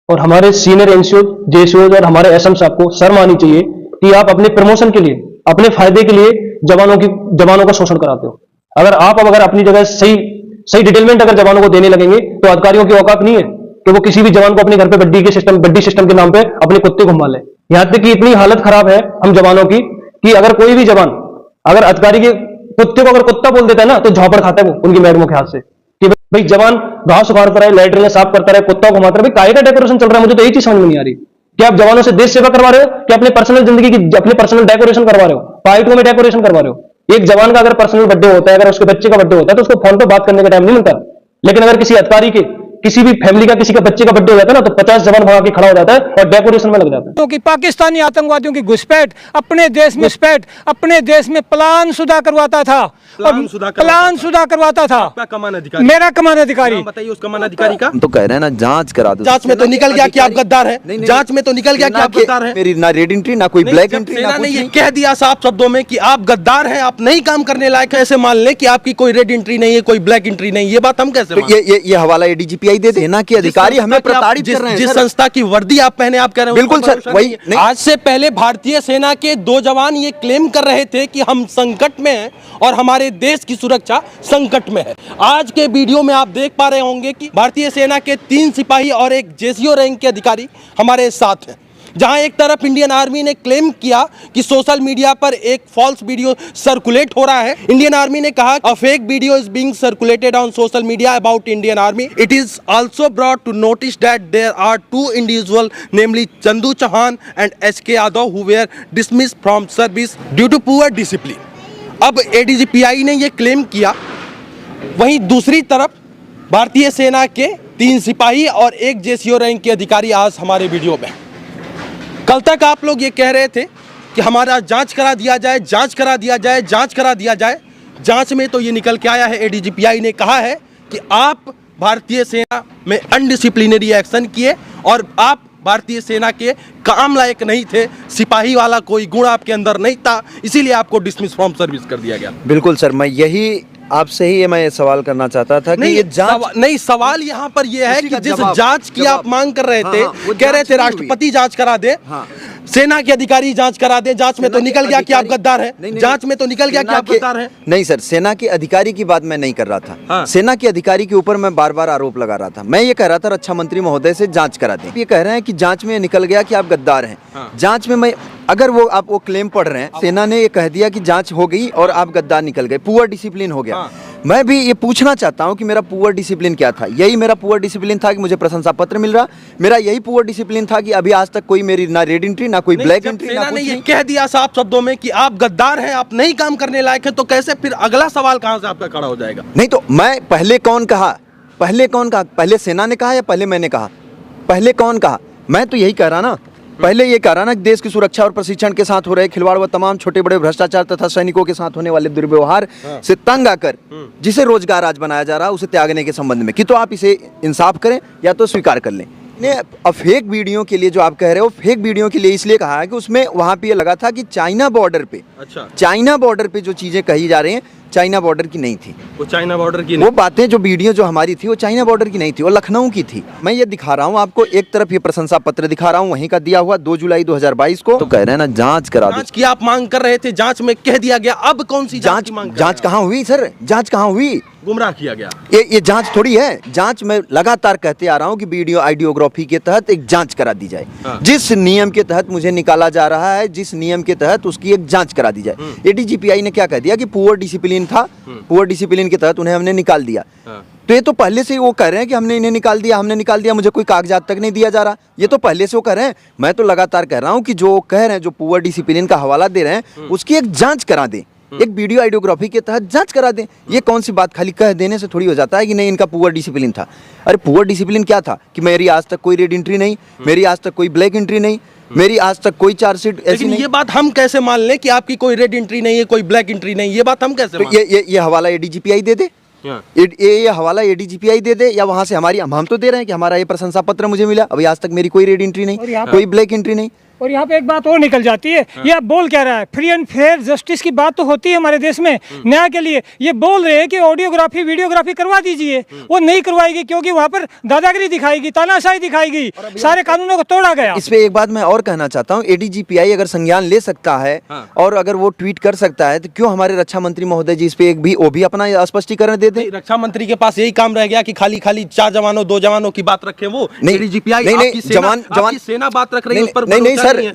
और हमारे senior NCO JCO और हमारे एसएम साहब को शर्म आनी चाहिए कि आप अपने प्रमोशन के लिए, अपने फायदे के लिए जवानों का शोषण कराते हो। अगर अपनी जगह सही डिटेलमेंट अगर जवानों को देने लगेंगे तो अधिकारियों की औकात नहीं है कि वो किसी भी जवान को अपने घर पे बड्डी सिस्टम के नाम पे अपने कुत्ते घुमा ले। यहां तक कि इतनी हालत खराब है हम जवानों की कि अगर कोई भी जवान अगर अधिकारी के कुत्ते को अगर कुत्ता बोल देता है ना तो झापड़ खाता है वो उनकी मैडमों के हाथ से कि भाई जवान घास उखाड़ता रहे, लैट्रिन साफ करता रहे, कुत्ता घुमाता रहे। भाई काहे का डेकोरेशन चल रहा है? मुझे तो यही चीज समझ में नहीं आ रही कि आप जवानों से देश सेवा करवा रहे हो कि अपने पर्सनल जिंदगी की अपने पर्सनल डेकोरेशन करवा रहे हो, पार्टियों में डेकोरेशन करवा रहे हो। एक जवान का अगर पर्सनल बर्थडे होता है, अगर उसके बच्चे का बर्थडे होता है तो उसको फोन पे बात करने का टाइम नहीं मिलता। लेकिन अगर किसी अधिकारी के, किसी भी फैमिली का, किसी का बच्चे का बर्थडे हो जाता है ना तो 50 जवान भगा के खड़ा हो जाता है और डेकोरेशन में लग जाता है। क्योंकि पाकिस्तानी आतंकवादियों की घुसपैठ अपने देश में प्लान शुदा करवाता था, प्लान शुदा करवाता था। आपका कमान अधिकारी, मेरा कमान अधिकारी, बताइए उस कमान अधिकारी का। हम तो कह रहे हैं ना जांच करा दो। जांच में तो निकल गया कि आप गद्दार हैं। जांच में तो निकल गया कि आप गद्दार हैं। मेरी ना रेड एंट्री ना कोई ब्लैक एंट्री, सेना ने ये कह दिया साफ शब्दों में कि आप गद्दार हैं, आप नहीं काम करने लायक है, ऐसे मान लें कि आपकी कोई रेड एंट्री नहीं है, कोई ब्लैक एंट्री नहीं है, ये बात हम कैसे तो ये हवाला एडीजीपीआई दे दे। सेना के अधिकारी हमें प्रताड़ित कर रहे हैं। जिस संस्था की वर्दी आप पहने, आप कह रहे हैं बिल्कुल सर, वही आज से पहले भारतीय सेना के 2 जवान ये क्लेम कर रहे थे कि हम संकट में हैं और हमारे देश की सुरक्षा संकट में है। आज के वीडियो में आप देख पा रहे होंगे कि भारतीय सेना के 3 सिपाही और एक जेसीओ रैंक के अधिकारी हमारे साथ हैं। जहां एक तरफ इंडियन आर्मी ने क्लेम किया कि सोशल मीडिया पर एक फॉल्स वीडियो सर्कुलेट हो रहा है। इंडियन आर्मी ने कहा a fake video is being circulated on social media about Indian army. It is also brought to notice that there are 2 individual namely Chandu Chauhan and SK Yadav who were dismissed from service due to poor discipline. अब ADGPI ने यह claim किया, वहीं दूसरी तरफ भारतीय सेना के 3 सिपाही और एक जेसीओ रैंक के अधिकारी आज हमारे वीडियो में। कल तक आप लोग ये कह रहे थे कि हमारा जांच करा दिया जाए, जांच करा दिया जाए, जांच करा दिया जाए। जांच में तो ये निकल के आया है, एडीजीपीआई ने कहा है कि आप भारतीय सेना में अनडिसिप्लिनरी एक्शन किए और आप भारतीय सेना के काम लायक नहीं थे, सिपाही वाला कोई गुण आपके अंदर नहीं था, इसीलिए आपको डिसमिस फ्रॉम सर्विस कर दिया गया। बिल्कुल सर, मैं यही आपसे ही मैं सवाल करना चाहता था कि ये जांच सवाल यहाँ पर ये है कि जिस जांच की आप मांग कर रहे थे, कह रहे थे राष्ट्रपति जांच करा दे, सेना के अधिकारी जांच करा दे। जांच में तो निकल गया कि आप गद्दार हैं। जांच में तो निकल गया कि आप गद्दार हैं। नहीं सर, सेना के अधिकारी की बात मैं नहीं कर रहा था। सेना के अधिकारी के ऊपर मैं बार-बार आरोप लगा रहा था। मैं ये कह रहा था रक्षा मंत्री महोदय से जांच करा दें। ये कह रहे हैं कि जांच में निकल गया कि आप गद्दार हैं। जांच में मैं अगर आप वो क्लेम पढ़ रहे हैं, सेना ने ये कह दिया कि जांच हो गई और आप गद्दार निकल गए, पुअर डिसिप्लिन हो गया। मैं भी ये पूछना चाहता हूं कि मेरा पुअर डिसिप्लिन क्या था। यही मेरा पुअर डिसिप्लिन था कि मुझे प्रशंसा पत्र मिल रहा। मेरा यही पुअर डिसिप्लिन था कि अभी आज तक कोई मेरी ना रेड एंट्री ना कोई ब्लैक एंट्री ना कुछ नहीं। कह दिया साफ शब्दों में कि आप गद्दार हैं, आप नहीं काम करने लायक हैं, तो कैसे फिर अगला सवाल कहां से आपका खड़ा हो जाएगा? नहीं तो मैं पहले कौन कहा? पहले सेना ने कहा या पहले मैंने कहा? पहले कौन कहा? मैं तो यही कह रहा ना, पहले ये कह रहा ना कि देश की सुरक्षा और प्रशिक्षण के साथ हो रहे खिलवाड़ व तमाम छोटे बड़े भ्रष्टाचार तथा सैनिकों के साथ होने वाले दुर्व्यवहार से तंग आकर जिसे रोजगार आज बनाया जा रहा है उसे त्यागने के संबंध में कि तो आप इसे इंसाफ करें या तो स्वीकार कर लें। फेक वीडियो के लिए जो आप कह रहे हो, फेक वीडियो के लिए इसलिए कहा है कि उसमें वहां पे ये लगा था कि चाइना बॉर्डर पे, चाइना बॉर्डर पे जो चीजें कही जा रही हैं चाइना बॉर्डर की नहीं थी। वो चाइना बॉर्डर की वो बातें जो वीडियो जो हमारी थी वो चाइना बॉर्डर की नहीं थी, वो लखनऊ की थी। मैं ये दिखा रहा हूँ आपको, एक तरफ ये प्रशंसा पत्र दिखा रहा हूँ वहीं का दिया हुआ 2 जुलाई 2022 को। तो कह रहे हैं ना जांच करा दो। जांच की आप मांग कर रहे थे, जांच में कह दिया गया, अब कौन सी जांच मांग? जांच कहाँ हुई सर? जांच कहाँ हुई? गुमराह किया गया। ये जांच थोड़ी है। जांच में लगातार कहते आ रहा हूँ कि वीडियो आइडियोग्राफी के तहत एक जांच करा दी जाए। जिस नियम के तहत मुझे निकाला जा रहा है, जिस नियम के तहत उसकी एक जांच करा दी जाए। एडीजीपीआई ने क्या कह दिया कि पुअर डिसिप्लिन था, पुअर डिसिप्लिन के तहत उन्हें हमने निकाल दिया। तो ये तो पहले से वो कह रहे हैं कि हमने इन्हें निकाल दिया, हमने निकाल दिया, मुझे कोई कागजात तक नहीं दिया जा रहा। ये तो पहले से वो कह रहे हैं। मैं तो लगातार कह रहा हूँ कि जो कह रहे हैं, जो पुअर डिसिप्लिन का हवाला दे रहे हैं, उसकी एक जांच करा दें, एक वीडियो आइडियोग्राफी के तहत जांच करा दें। ये कौन सी बात खाली कह देने से थोड़ी हो जाता है कि नहीं इनका पुअर डिसिप्लिन था। अरे पुअर डिसिप्लिन क्या था कि मेरी आज तक कोई रेड एंट्री नहीं, मेरी आज तक कोई ब्लैक एंट्री नहीं, मेरी आज तक कोई चार्जशीट ऐसी नहीं। ये बात हम कैसे मान लें कि आपकी कोई रेड एंट्री नहीं है, कोई ब्लैक एंट्री नहीं? ये बात हम कैसे मान? ये हवाला एडीजीपीआई दे दे, ये हवाला एडीजीपीआई दे दे, या वहां से हम तो दे रहे हैं कि हमारा ये प्रशंसा पत्र मुझे मिला, अभी आज तक मेरी कोई रेड एंट्री नहीं, कोई ब्लैक एंट्री नहीं। और यहाँ पे एक बात और निकल जाती है, ये आप बोल क्या रहा है, फ्री एंड फेयर जस्टिस की बात तो होती है हमारे देश में न्याय के लिए। ये बोल रहे हैं कि ऑडियोग्राफी वीडियोग्राफी करवा दीजिए, वो नहीं करवाएगी क्योंकि वहाँ पर दादागिरी दिखाएगी, तानाशाही दिखाएगी, सारे कानूनों को तोड़ा गया। इस पे एक बात मैं और कहना चाहता हूँ, एडीजीपीआई अगर संज्ञान ले सकता है और अगर वो ट्वीट कर सकता है तो क्यों हमारे रक्षा मंत्री महोदय जी इस पे वो भी अपना स्पष्टीकरण दे दें। रक्षा मंत्री के पास यही काम रह गया कि खाली 4 जवानों 2 जवानों की बात रखे। वो एडीजीपीआई आपकी सेना बात रख रही है, उस पर नहीं सर,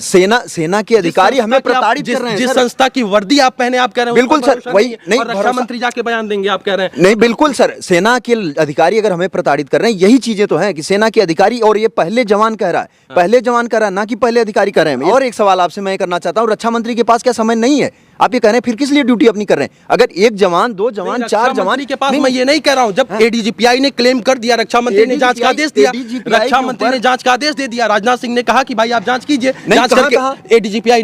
सेना के अधिकारी हमें प्रताड़ित कर रहे हैं। जिस संस्था की वर्दी आप पहने आप कह रहे हैं बिल्कुल सर, वही नहीं, रक्षा मंत्री जाके बयान देंगे आप कह रहे हैं। नहीं बिल्कुल सर, सेना के अधिकारी अगर हमें प्रताड़ित कर रहे हैं, यही चीजें तो हैं कि सेना के अधिकारी, और ये पहले जवान कह रहा है, पहले जवान कह रहा है, ना कि पहले अधिकारी कर रहे हैं। और एक सवाल आपसे मैं करना चाहता हूँ, रक्षा मंत्री के पास क्या समय नहीं है? आप ये कह रहे हैं फिर किस लिए ड्यूटी अपनी कर रहे हैं? अगर 1 जवान 2 जवान 4 जवान के पास, मैं ये नहीं कह रहा हूं, जब एडीजीपीआई ने क्लेम कर दिया, रक्षा मंत्री ने जांच का आदेश दिया, रक्षा मंत्री ने जांच का आदेश दे दिया, राजनाथ सिंह ने कहा कि भाई आप जांच कीजिए, जांच करके एडीजीपीआई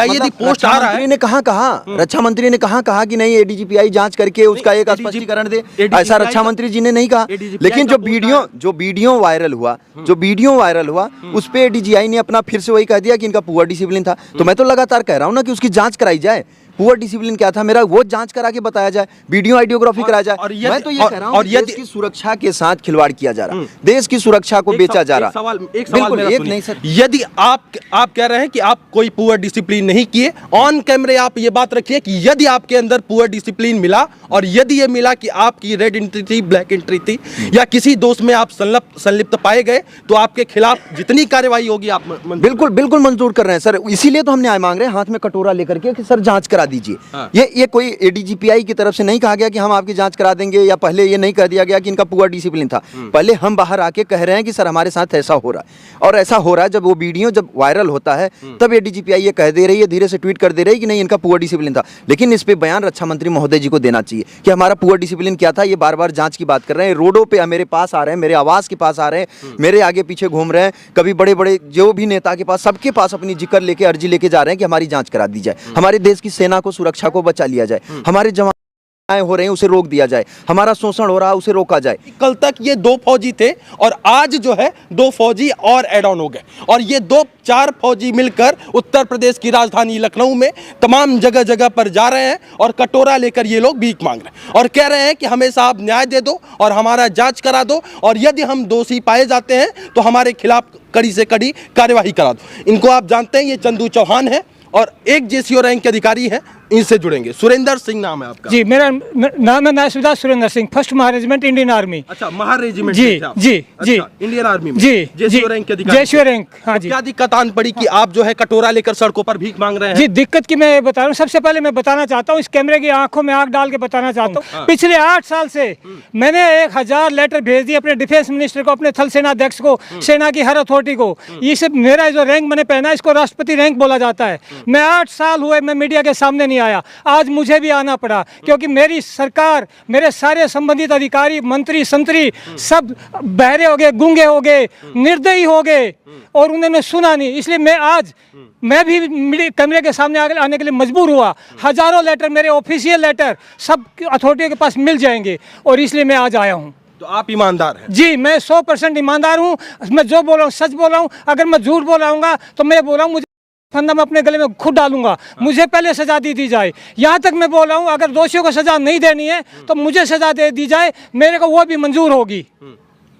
यदि पोस्ट आ रहा है, कहा रक्षा मंत्री ने कहा कि नहीं एडीजीपीआई जांच करके उसका एक स्पष्टीकरण दे, ऐसा रक्षा मंत्री जी ने नहीं कहा। लेकिन जो वीडियो वायरल हुआ उस पे एडीजीआई ने अपना फिर से वही कह दिया कि इनका पुअर डिसिप्लिन था। तो मैं तो लगातार कह रहा हूं ना कि उसकी जांच कराई जाए, पुअर डिसिप्लिन क्या था मेरा वो जांच करा के बताया जाए, वीडियो आइडियोग्राफी कराया जाए। मैं तो ये कह रहा हूं कि देश की सुरक्षा के साथ खिलवाड़ किया जा रहा है, देश की सुरक्षा को बेचा जा रहा है। एक सवाल मेरा सुनिए, यदि आप कह रहे हैं कि आप कोई पुअर डिसिप्लिन नहीं किए, ऑन कैमरे आप ये बात रखिए कि यदि आपके अंदर पुअर डिसिप्लिन मिला और यदि ये मिला कि आपकी रेड एंट्री थी, ब्लैक एंट्री थी, या किसी दोस्त में आप संलिप्त पाए गए, तो आपके खिलाफ जितनी कार्रवाई होगी आप बिल्कुल मंजूर कर रहे हैं सर। इसीलिए तो हम न्याय मांग रहे हैं, हाथ में कटोरा लेकर के कि सर जांच करा दीजिए। हाँ। ये कोई एडीजीपीआई की तरफ से नहीं कहा गया कि हम आपकी जांच करा देंगे, या पहले ये नहीं कह दिया गया कि इनका पुअर डिसिप्लिन था। पहले हम बाहर आके कह रहे हैं कि सर हमारे साथ ऐसा हो रहा है, और ऐसा हो रहा है। जब वो वीडियो जब वायरल होता है तब एडीजीपीआई ये कह दे रही है, धीरे से ट्वीट कर दे रही है कि नहीं इनका पुअर डिसिप्लिन था। लेकिन इस पे बयान रक्षा मंत्री महोदय जी को देना चाहिए कि हमारा पुअर डिसिप्लिन क्या था। ये बार बार जांच की बात कर रहे हैं, रोडों पे मेरे पास आ रहे हैं, मेरे आवास के पास आ रहे हैं, मेरे आगे पीछे घूम रहे हैं, कभी बड़े बड़े जो भी नेता के पास, सबके पास अपनी जिक्र लेके अर्जी लेके जा रहे हैं कि हमारी जांच करा दी जाए, हमारे देश की सेना को, सुरक्षा को बचा लिया जाए, हमारे जवान हो रहे हैं उसे रोक दिया जाए, हमारा शोषण हो रहा है उसे रोका जाए। कल तक ये 2 फौजी थे और आज जो है 2 फौजी और ऐड ऑन हो गए, और ये 4 फौजी मिलकर उत्तर प्रदेश की राजधानी लखनऊ में तमाम जगह जगह पर जा रहे हैं और कटोरा लेकर ये लोग भीख मांग रहे हैं और कह रहे हैं कि हमें साहब न्याय दे दो और हमारा जांच करा दो, और यदि हम दोषी पाए जाते हैं तो हमारे खिलाफ कड़ी से कड़ी कार्यवाही करा दो। इनको आप जानते हैं, ये चंदू चौहान है और एक जेसीओ रैंक के अधिकारी हैं, इनसे जुड़ेंगे। सुरेंद्र सिंह नाम है आपका? जी, मेरा नाम है नायब Surendra Singh, 1st Mahar regiment Indian army. अच्छा, महारेजिमेंट जी जी जी इंडियन आर्मी में जी जेसीओ रैंक के अधिकारी, जेसीओ रैंक। हाँ जी। क्या दिक्कत आन पड़ी कि आप जो है कटोरा लेकर सड़कों पर भीख मांग रहे हैं? जी, दिक्कत की मैं बता रहा हूँ। सबसे पहले मैं बताना चाहता हूँ, इस कैमरे की आंखों में आंख डाल के बताना चाहता हूँ, पिछले 8 साल से मैंने 1000 लेटर भेज दिए अपने डिफेंस मिनिस्टर को, अपने थल सेना अध्यक्ष को, सेना की हर अथॉरिटी को। ये सब मेरा जो रैंक मैंने पहना इसको राष्ट्रपति रैंक बोला जाता है। मैं 8 साल हुए मैं मीडिया के सामने नहीं आया, आज मुझे भी आना पड़ा क्योंकि मेरी सरकार, मेरे सारे संबंधित अधिकारी, मंत्री, संतरी सब बहरे हो गए, गूंगे हो गए, निर्दयी हो गए और उन्होंने सुना नहीं। इसलिए मैं भी कैमरे के सामने आने के लिए मजबूर हुआ। हजारों लेटर, मेरे ऑफिशियल लेटर सब अथॉरिटी के पास मिल जाएंगे और इसलिए मैं आज आया हूँ। तो आप ईमानदार हैं? जी, मैं 100% ईमानदार हूँ। मैं जो बोल रहा हूँ सच बोल रहा हूँ। अगर मैं झूठ बोल रहा हूँ तो मैं बोल रहा हूँ, मुझे फंदा मैं अपने गले में खुद डालूंगा, मुझे पहले सजा दी जाए। यहाँ तक मैं बोल रहा हूँ, अगर दोषियों को सजा नहीं देनी है तो मुझे सजा दे दी जाए, मेरे को वो भी मंजूर होगी।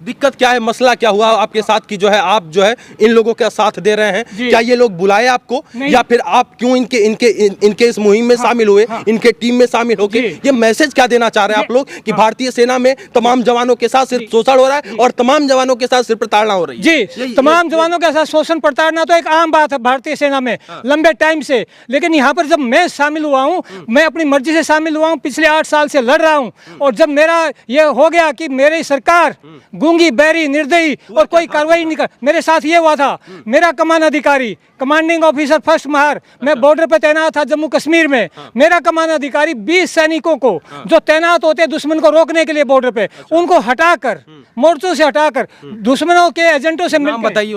दिक्कत क्या है, मसला क्या हुआ आपके साथ कि जो है आप जो है इन लोगों का साथ दे रहे हैं? क्या ये लोग बुलाए आपको, या फिर आप क्यों इनके इस मुहिम में शामिल हुए, इनके टीम में शामिल होके ये मैसेज क्या देना चाह रहे हैं आप लोग कि भारतीय सेना में तमाम जवानों के साथ सिर्फ शोषण हो रहा है और तमाम जवानों के साथ सिर्फ प्रताड़ना हो रही है? जी, तमाम जवानों के साथ शोषण प्रताड़ना तो एक आम बात है भारतीय सेना में लंबे टाइम से। लेकिन यहाँ पर जब मैं शामिल हुआ हूँ, मैं अपनी मर्जी से शामिल हुआ हूँ, पिछले 8 साल से लड़ रहा हूँ, और जब मेरा ये हो गया कि मेरी सरकार गूंगी, बैरी, निर्दयी और कोई कार्रवाई नहीं कर, मेरे साथ ये हुआ था। मेरा कमान अधिकारी, कमांडिंग ऑफिसर 1st महार, मैं बॉर्डर पे तैनात था जम्मू कश्मीर में। मेरा कमान अधिकारी 20 सैनिकों को जो तैनात होते हैं दुश्मन को रोकने के लिए बॉर्डर पे, उनको हटाकर, मोर्चों से हटाकर, दुश्मनों के एजेंटों से मिलकर, बताइए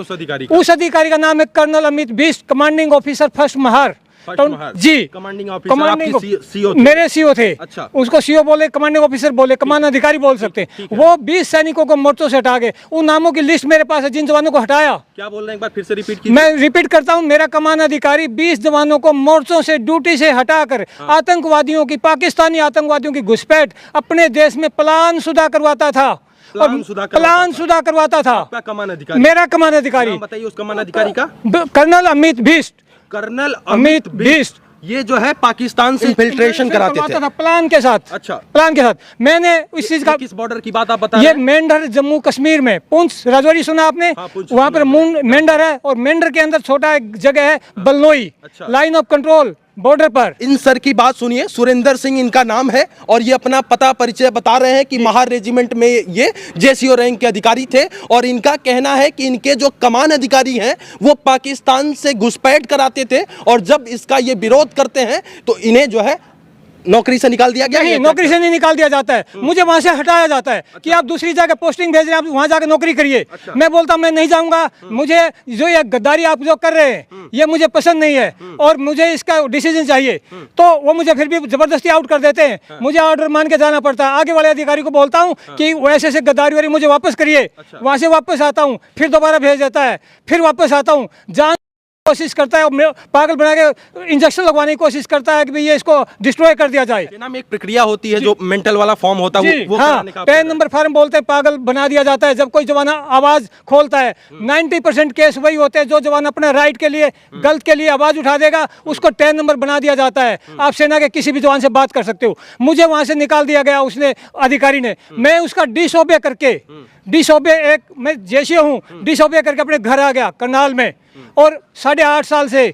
उस अधिकारी का नाम है colonel Amit Bisht, commanding officer 1st Mahar. जी कमांडिंग ऑफिसर आपके सीओ थे? मेरे सीओ थे। अच्छा। उसको सीओ बोले, कमांडिंग ऑफिसर बोले, कमान अधिकारी बोल सकते हैं। वो 20 सैनिकों को मोर्चों से हटा गए। उन नामों की लिस्ट मेरे पास है जिन जवानों को हटाया। क्या बोल रहे हैं, एक बार फिर से रिपीट कीजिए। मैं रिपीट करता हूं, मेरा कमान अधिकारी 20 जवानों को मोर्चों से ड्यूटी से हटाकर आतंकवादियों की, पाकिस्तानी आतंकवादियों की घुसपैठ अपने देश में प्लान शुदा करवाता था। प्लान शुदा करवाता था। आपका कमान अधिकारी? मेरा कमान अधिकारी। नाम बताइए उस कमान अधिकारी का। कर्नल अमित बिष्ट। कर्नल अमित बिष्ट, ये जो है पाकिस्तान से इन्फिल्ट्रेशन कराते थे प्लान के साथ। अच्छा। प्लान के साथ मैंने इस चीज का, किस बॉर्डर की बात आप बता ये रहे हैं? मेंढर पुंछ कश्मीर में, पुंछ राजौरी सुना आपने? हाँ, पुंछ वहां पर मेंढर है और मेंढर के अंदर छोटा एक जगह है बलनोई, अच्छा। लाइन ऑफ कंट्रोल बॉर्डर पर। इन सर की बात सुनिए, सुरेंद्र सिंह इनका नाम है और ये अपना पता परिचय बता रहे हैं कि महार रेजिमेंट में ये जेसीओ रैंक के अधिकारी थे और इनका कहना है कि इनके जो कमान अधिकारी हैं वो पाकिस्तान से घुसपैठ कराते थे और जब इसका ये विरोध करते हैं तो इन्हें जो है नौकरी से निकाल दिया गया। नहीं, नौकरी से नहीं निकाल दिया जाता है, मुझे वहां से हटाया जाता है कि आप दूसरी जगह पोस्टिंग भेज रहे हैं, आप वहां जाकर नौकरी करिए। मैं बोलता हूं मैं नहीं जाऊंगा, मुझे जो ये गद्दारी आप जो कर रहे हैं ये मुझे पसंद नहीं है और मुझे इसका डिसीजन चाहिए। तो वो मुझे फिर भी जबरदस्ती आउट कर देते हैं, मुझे ऑर्डर मान के जाना पड़ता है। आगे वाले अधिकारी को बोलता हूँ कि वैसे ऐसे गद्दारी वाली मुझे वापस करिए, वहां से वापस आता हूँ, फिर दोबारा भेज देता है, फिर वापस आता हूँ, जान कोशिश करता है और पागल बना के इंजेक्शन लगवाने की कोशिश करता है कि भाई ये इसको डिस्ट्रॉय कर दिया जाए। सेना में एक प्रक्रिया होती है जो मेंटल वाला फॉर्म होता है वो हाँ, 10 नंबर फॉर्म बोलते हैं, पागल बना दिया जाता है जब कोई जवान आवाज खोलता है। 90% केस वही होते हैं जो जवान अपने राइट के लिए, गलत के लिए आवाज उठा देगा उसको 10 नंबर बना दिया जाता है। आप सेना के किसी भी जवान से बात कर सकते हो। मुझे वहां से निकाल दिया गया उसने, अधिकारी ने। मैं उसका डिसओबे करके, मैं जेसीओ हूँ, डिसओबे करके अपने घर आ गया करनाल में और 8.5 साल से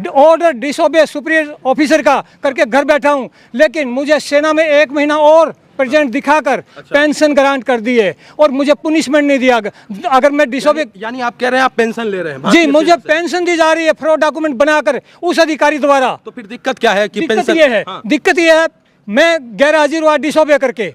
ऑर्डर डिसओबे सुपीरियर ऑफिसर का करके घर बैठा हूं। लेकिन मुझे सेना में 1 महीना और प्रेजेंट दिखाकर पेंशन ग्रांट कर दी है और मुझे पुनिशमेंट नहीं दिया। अगर मैं डिसओबे, यानी आप कह रहे हैं आप पेंशन ले रहे हैं? जी, मुझे पेंशन दी जा रही है फ्रॉड डॉक्यूमेंट बनाकर उस अधिकारी द्वारा। तो फिर दिक्कत क्या है कि दिक्कत पेंशन? ये है, दिक्कत ये है, मैं गैर हाजिर हुआ डिसओबे करके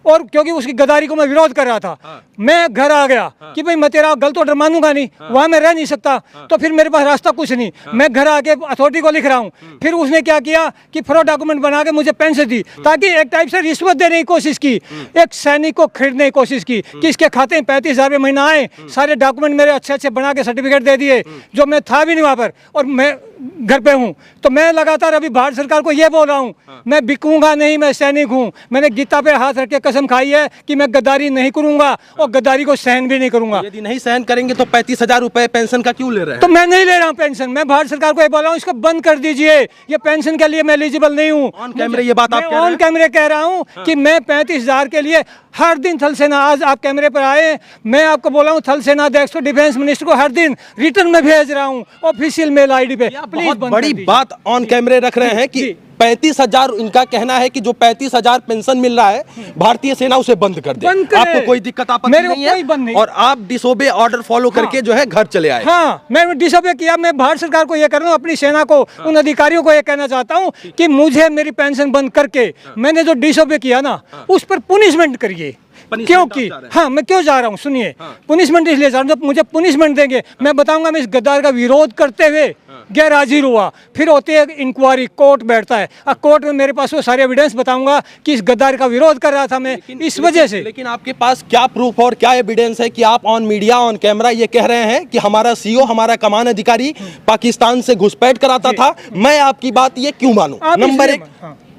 और क्योंकि उसकी गद्दारी को मैं विरोध कर रहा था। मैं घर आ गया कि भाई मैं तेरा गलत ऑर्डर मानूंगा नहीं, वहां मैं रह नहीं सकता, तो फिर मेरे पास रास्ता कुछ नहीं। मैं घर आके अथॉरिटी को लिख रहा हूँ। फिर उसने क्या किया कि फ्रॉड डॉक्यूमेंट बना के मुझे पेंशन दी, ताकि एक टाइप से रिश्वत देने की कोशिश की, एक सैनिक को खरीदने की कोशिश की कि इसके खाते में 35,000 रुपये महीना आए। सारे डॉक्यूमेंट मेरे अच्छे बना के सर्टिफिकेट दे दिए जो मैं था भी नहीं वहां पर और मैं घर पे हूँ। तो मैं लगातार अभी भारत सरकार को ये बोल रहा हूँ, मैं बिकूंगा नहीं, मैं सैनिक हूँ। मैंने गीता पे हाथ रख के कसम खाई है कि मैं गद्दारी नहीं करूंगा और गद्दारी को सहन भी नहीं करूंगा। यदि नहीं सहन करेंगे तो 35,000 रुपए पेंशन का क्यों ले रहे हैं? तो मैं नहीं ले रहा हूँ पेंशन। मैं भारत सरकार को ये बोल रहा हूँ इसको बंद कर दीजिए, ये पेंशन के लिए मैं एलिजिबल नहीं हूँ। ऑन कैमरे ये बात आप कह रहे हैं? ऑन कैमरे कह रहा हूँ कि मैं 35,000 के लिए हर दिन थल सेना, आज आप कैमरे पर आए, मैं आपको बोला हूँ थल सेना अध्यक्ष को, डिफेंस मिनिस्टर को हर दिन रिटर्न में भेज रहा हूँ ऑफिशियल मेल आईडी पे। बहुत बड़ी बात ऑन कैमरे रख रहे हैं कि 35,000, इनका कहना है कि जो 35,000 पेंशन मिल रहा है भारतीय सेना उसे बंद कर दे। आपको कोई दिक्कत आपत्ति नहीं है और आप डिसओबे ऑर्डर फॉलो करके जो है घर चले आए? हाँ, मैं डिसओबे किया। मैं भारत सरकार को यह कर रहा हूँ, अपनी सेना को, उन अधिकारियों को यह कहना चाहता हूँ कि मुझे मेरी पेंशन बंद करके मैंने जो डिसओबे किया ना उस पर पुनिशमेंट करिए। क्योंकि हाँ, मैं क्यों जा रहा हूँ सुनिए, पुनिशमेंट इसलिए जा रहा हूँ, जब मुझे पुनिशमेंट देंगे मैं बताऊंगा मैं इस गद्दार का विरोध करते हुए गैर हाजिर हुआ। फिर होती है इंक्वायरी, कोर्ट बैठता है, अब कोर्ट में मेरे पास वो सारे एविडेंस बताऊंगा कि इस गद्दार का विरोध कर रहा था मैं इस वजह से। लेकिन आपके पास क्या प्रूफ और क्या एविडेंस है कि आप ऑन मीडिया, ऑन कैमरा ये कह रहे हैं कि हमारा सीओ, हमारा कमान अधिकारी पाकिस्तान से घुसपैठ कराता था? मैं आपकी बात ये क्यों मानूं? नंबर 1,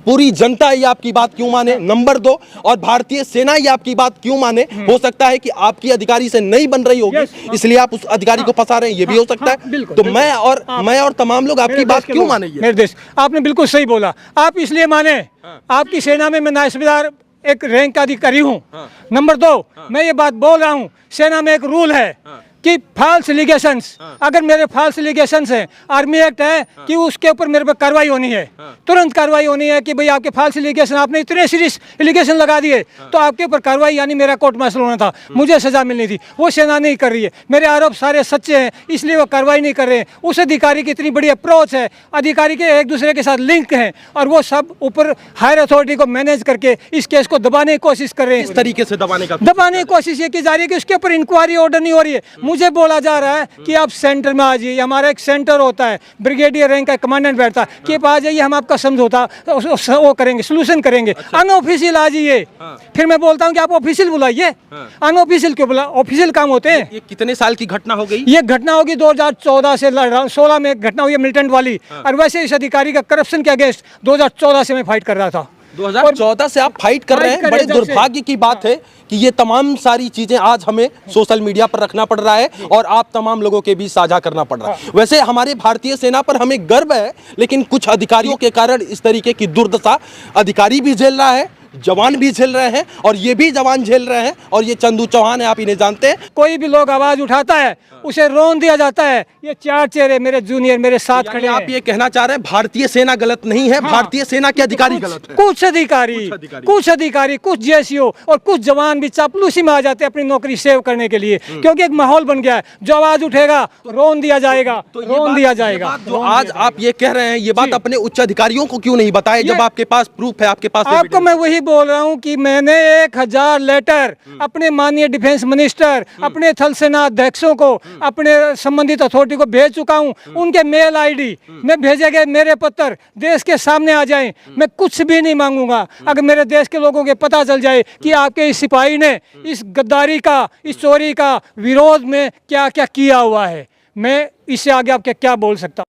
पूरी जनता ये आपकी बात क्यों माने? नंबर 2, और भारतीय सेना ये आपकी बात क्यों माने? हो सकता है कि आपकी अधिकारी से नहीं बन रही होगी इसलिए आप उस अधिकारी को फंसा रहे हैं, ये भी हो सकता है। तो मैं और तमाम लोग आपकी बात क्यों माने? मेरे देश, आपने बिल्कुल सही बोला। आप इसलिए माने, आपकी सेना में मैं नायब सूबेदार एक रैंक का अधिकारी हूँ। नंबर 2, मैं ये बात बोल रहा हूँ, सेना में एक रूल है कि फॉल्स एलिगेशंस, अगर मेरे फॉल्स एलिगेशंस हैं, आर्मी एक्ट है कि उसके ऊपर मेरे पे कार्रवाई होनी है, तुरंत कार्रवाई होनी है कि भाई आपके फॉल्स एलिगेशन, आपने इतने सीरियस एलिगेशन लगा दिए तो आपके ऊपर कार्रवाई, यानी मेरा कोर्ट मार्शल होना था, मुझे सजा मिलनी थी। वो सेना नहीं कर रही है, मेरे आरोप सारे सच्चे हैं इसलिए वो कार्रवाई नहीं कर रहे हैं। उस अधिकारी की इतनी बड़ी अप्रोच है, अधिकारी के एक दूसरे के साथ लिंक हैं और वो सब ऊपर हायर अथॉरिटी को मैनेज करके इस केस को दबाने की कोशिश कर रहे हैं। इस तरीके से दबाने की कोशिश ये की जा रही है कि उसके ऊपर इंक्वायरी ऑर्डर नहीं हो रही है। मुझे बोला जा रहा है कि आप सेंटर में आ जाइए, हमारा एक सेंटर होता है, ब्रिगेडियर रैंक का कमांडेंट बैठता है कि आप आ जाइए, हम आपका समझौता वो करेंगे, सोल्यूशन करेंगे। अनऑफिशियल आ जाइए। फिर मैं बोलता हूँ कि आप ऑफिशियल बुलाइए, अनऑफिशियल क्यों बुला? ऑफिशियल काम होते हैं। ये कितने साल की घटना हो गई? ये घटना होगी 2014 से 16 में घटना हुई है मिलिटेंट वाली, और वैसे इस अधिकारी का करप्शन के अगेंस्ट 2014 से मैं फाइट कर रहा था। 2014 से आप फाइट कर रहे हैं। बड़े दुर्भाग्य की बात है कि ये तमाम सारी चीजें आज हमें सोशल मीडिया पर रखना पड़ रहा है और आप तमाम लोगों के बीच साझा करना पड़ रहा है। वैसे हमारे भारतीय सेना पर हमें गर्व है, लेकिन कुछ अधिकारियों के कारण इस तरीके की दुर्दशा अधिकारी भी झेल रहा है, जवान भी झेल रहे हैं, और ये भी जवान झेल रहे हैं। और ये चंदू चौहान है, आप इन्हें जानते हैं। कोई भी लोग आवाज उठाता है उसे रोन दिया जाता है। ये 4 चेहरे मेरे जूनियर मेरे साथ खड़े हैं। आप ये कहना चाह रहे हैं भारतीय सेना गलत नहीं है, भारतीय सेना के अधिकारी गलत है? कुछ अधिकारी, कुछ जेसीओ और कुछ जवान भी चापलूसी में आ जाते हैं अपनी नौकरी सेव करने के लिए, क्योंकि एक माहौल बन गया है। जो आवाज उठेगा रोन दिया जाएगा, रोन दिया जाएगा। जो आज आप ये कह रहे हैं, ये बात अपने उच्च अधिकारियों को क्यों नहीं बताए जब आपके पास प्रूफ है, आपके पास आपको मैं वही बोल रहा हूं कि मैंने 1000 लेटर अपने माननीय डिफेंस मिनिस्टर, अपने थल सेना अध्यक्षों को, अपने संबंधित अथॉरिटी को भेज चुका हूं। उनके मेल आईडी में भेजे गए मेरे पत्र देश के सामने आ जाएं। मैं कुछ भी नहीं मांगूंगा। अगर मेरे देश के लोगों के पता चल जाए कि आपके इस सिपाही ने इस गद्दारी का, इस चोरी का विरोध में क्या क्या किया हुआ है, मैं इससे आगे आपके क्या बोल सकता हूं।